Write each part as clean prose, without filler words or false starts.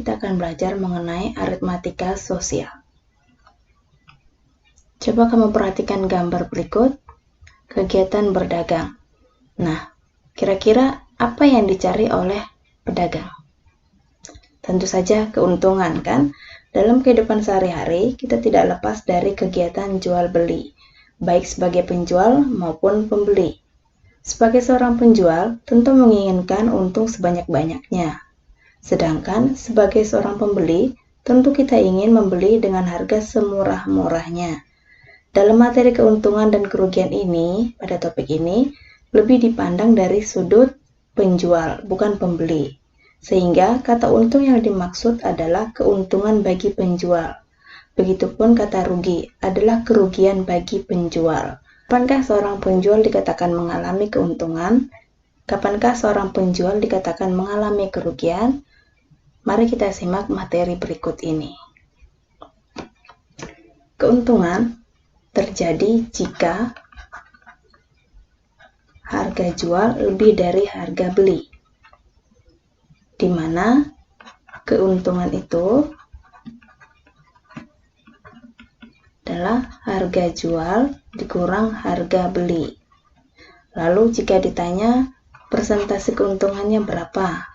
kita akan belajar mengenai aritmatika sosial. Coba kamu perhatikan gambar berikut, kegiatan berdagang. Nah, kira-kira apa yang dicari oleh pedagang? Tentu saja keuntungan, kan? Dalam kehidupan sehari-hari, kita tidak lepas dari kegiatan jual-beli, baik sebagai penjual maupun pembeli. Sebagai seorang penjual, tentu menginginkan untung sebanyak-banyaknya. Sedangkan sebagai seorang pembeli, tentu kita ingin membeli dengan harga semurah-murahnya. Dalam materi keuntungan dan kerugian ini, pada topik ini, lebih dipandang dari sudut penjual, bukan pembeli. Sehingga kata untung yang dimaksud adalah keuntungan bagi penjual. Begitupun kata rugi adalah kerugian bagi penjual. Kapankah seorang penjual dikatakan mengalami keuntungan? Kapankah seorang penjual dikatakan mengalami kerugian? Mari kita simak materi berikut ini. Keuntungan terjadi jika harga jual lebih dari harga beli, di mana keuntungan itu adalah harga jual dikurang harga beli. Lalu jika ditanya persentase keuntungannya berapa?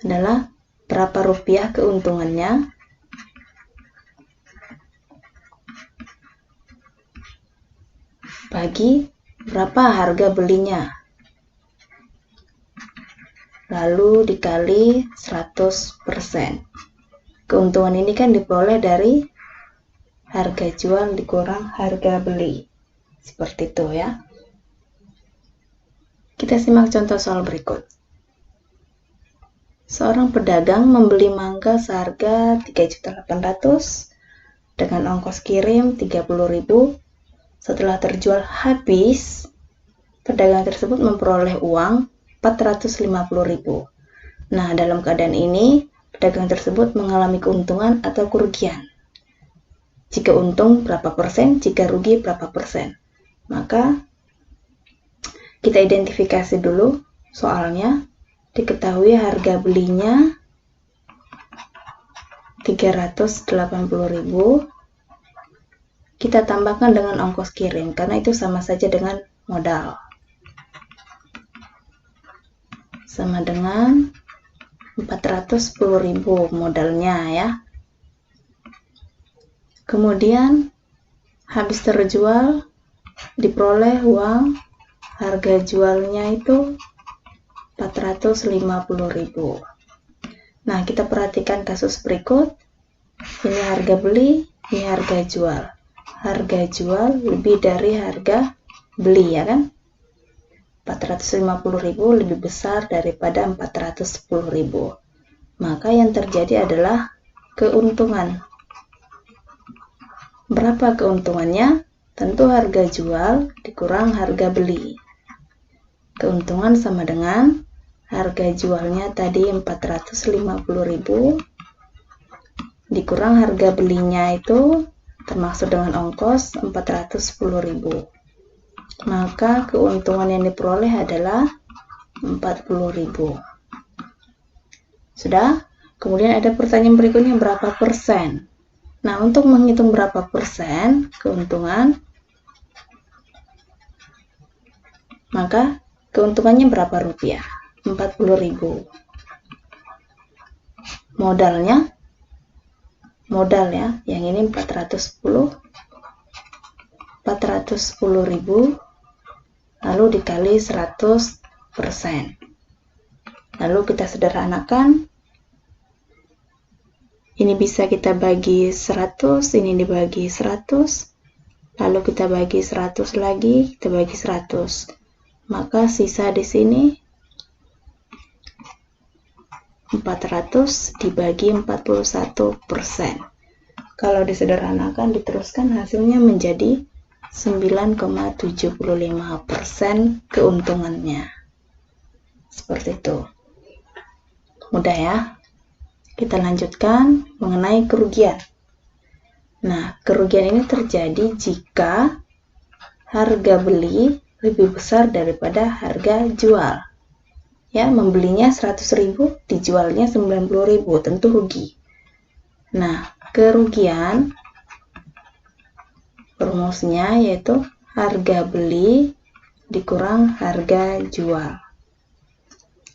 Adalah berapa rupiah keuntungannya bagi berapa harga belinya. Lalu dikali 100%. Keuntungan ini kan diperoleh dari harga jual dikurang harga beli. Seperti itu ya. Kita simak contoh soal berikut. Seorang pedagang membeli mangga seharga 3.800.000 dengan ongkos kirim 30.000. Setelah terjual habis, pedagang tersebut memperoleh uang 450.000. Nah, dalam keadaan ini, pedagang tersebut mengalami keuntungan atau kerugian. Jika untung berapa persen, jika rugi berapa persen. Maka kita identifikasi dulu soalnya. Diketahui harga belinya 380.000. Kita tambahkan dengan ongkos kirim karena itu sama saja dengan modal. Sama dengan 410.000 modalnya ya. Kemudian habis terjual diperoleh uang harga jualnya itu 450.000. Nah, kita perhatikan kasus berikut. Ini harga beli, ini harga jual. Harga jual lebih dari harga beli ya kan? 450.000 lebih besar daripada 410.000. Maka yang terjadi adalah keuntungan. Berapa keuntungannya? Tentu harga jual dikurang harga beli. Keuntungan sama dengan harga jualnya tadi 450.000 dikurang harga belinya itu termasuk dengan ongkos 410.000. Maka keuntungan yang diperoleh adalah 40.000. Sudah? Kemudian ada pertanyaan berikutnya, berapa persen? Nah, untuk menghitung berapa persen keuntungan, maka keuntungannya berapa rupiah? 40.000. Modalnya, modal ya, yang ini 410.000 lalu dikali 100%. Lalu kita sederhanakan. Ini bisa kita bagi 100, ini dibagi 100, lalu kita bagi 100 lagi, kita bagi 100. Maka sisa di sini 400 dibagi 41%. Kalau disederhanakan, diteruskan, hasilnya menjadi 9,75% keuntungannya. Seperti itu. Mudah ya. Kita lanjutkan mengenai kerugian. Nah, kerugian ini terjadi jika harga beli lebih besar daripada harga jual. ya, membelinya 100.000, dijualnya 90.000, tentu rugi. Nah, kerugian rumusnya yaitu harga beli dikurang harga jual.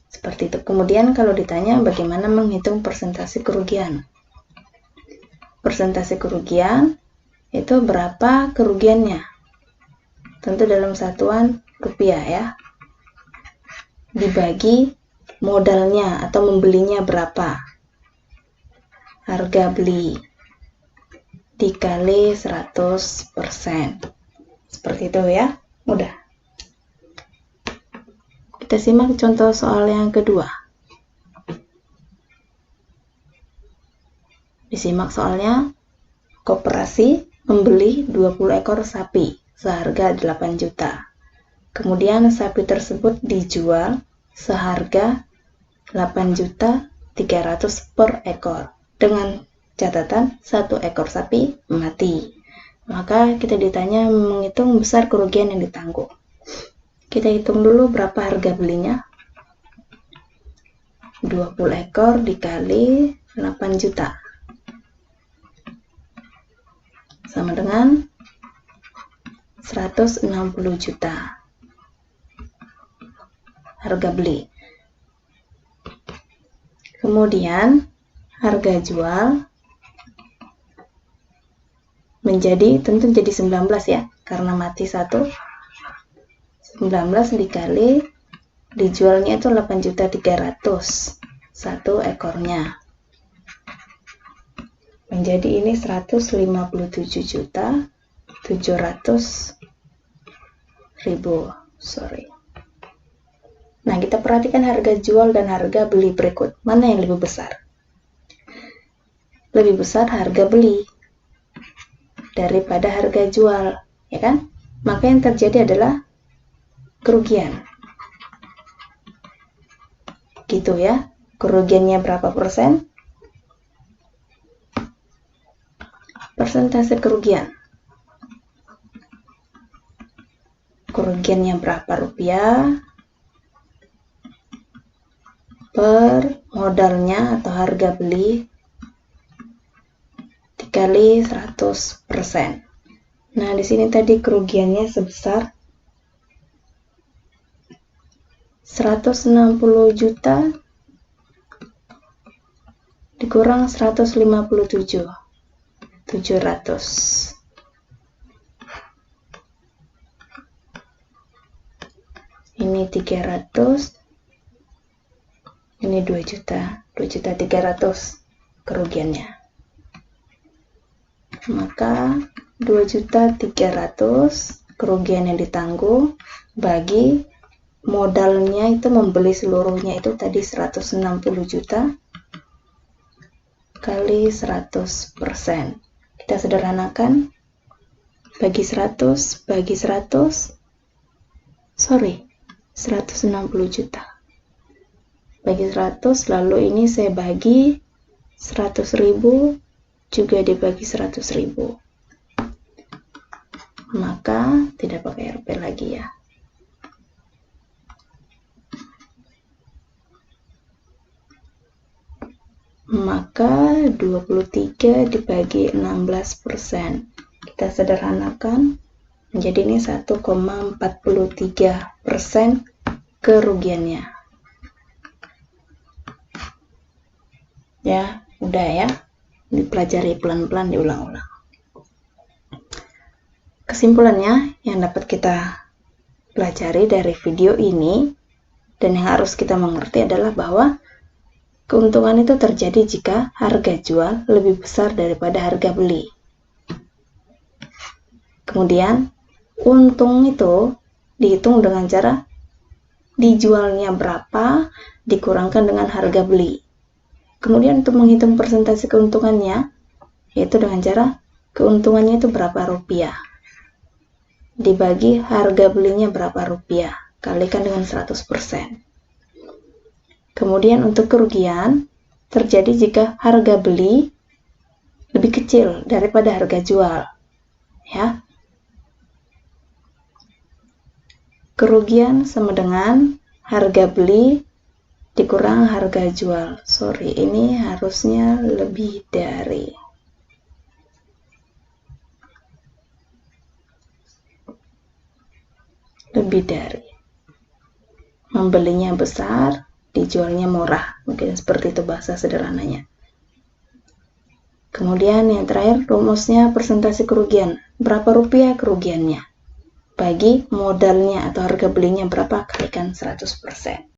Seperti itu. Kemudian kalau ditanya bagaimana menghitung persentase kerugian. Persentase kerugian itu berapa kerugiannya. Tentu dalam satuan rupiah ya. Dibagi modalnya atau membelinya berapa. Harga beli dikali 100%. Seperti itu ya. Mudah. Kita simak contoh soal yang kedua. Disimak soalnya. Koperasi membeli 20 ekor sapi seharga 8 juta. Kemudian sapi tersebut dijual seharga 8.300.000 per ekor. Dengan catatan 1 ekor sapi mati. Maka kita ditanya menghitung besar kerugian yang ditanggung. Kita hitung dulu berapa harga belinya. 20 ekor dikali 8 juta. Sama dengan 160 juta. Harga beli. Kemudian harga jual menjadi, tentu jadi 19 ya, karena mati 1. 19 dikali dijualnya itu 8.300.000 1 ekornya. Menjadi ini 157.700.000. Nah, kita perhatikan harga jual dan harga beli berikut. Mana yang lebih besar? Lebih besar harga beli daripada harga jual, ya kan? Maka yang terjadi adalah kerugian. Gitu ya. Kerugiannya berapa persen? Persentase kerugian. Kerugiannya berapa rupiah? Per modalnya atau harga beli dikali 100%. Nah, di sini tadi kerugiannya sebesar 160 juta dikurang 157.700. Ini 300. Ini 2 juta, 2.300.000 kerugiannya. Maka 2.300.000 kerugian yang ditanggung bagi modalnya itu membeli seluruhnya itu tadi 160 juta kali 100%. Kita sederhanakan. Bagi 100 bagi 100. 160 juta. Bagi 100, lalu ini saya bagi 100.000 juga dibagi 100.000. Maka tidak pakai RP lagi ya. Maka 23 dibagi 16%. Kita sederhanakan menjadi ini 1,43% kerugiannya. Ya, udah ya. Dipelajari pelan-pelan, diulang-ulang. Kesimpulannya yang dapat kita pelajari dari video ini dan yang harus kita mengerti adalah bahwa keuntungan itu terjadi jika harga jual lebih besar daripada harga beli. Kemudian, untung itu dihitung dengan cara dijualnya berapa dikurangkan dengan harga beli. Kemudian untuk menghitung persentase keuntungannya, yaitu dengan cara keuntungannya itu berapa rupiah. Dibagi harga belinya berapa rupiah, kalikan dengan 100%. Kemudian untuk kerugian, terjadi jika harga beli lebih kecil daripada harga jual. Ya. Kerugian sama dengan harga beli dikurang harga jual. Sorry, ini harusnya lebih dari. Lebih dari. Membelinya besar, dijualnya murah. Mungkin seperti itu bahasa sederhananya. Kemudian yang terakhir, rumusnya persentase kerugian. Berapa rupiah kerugiannya? Bagi modalnya atau harga belinya berapa, kalikan 100%.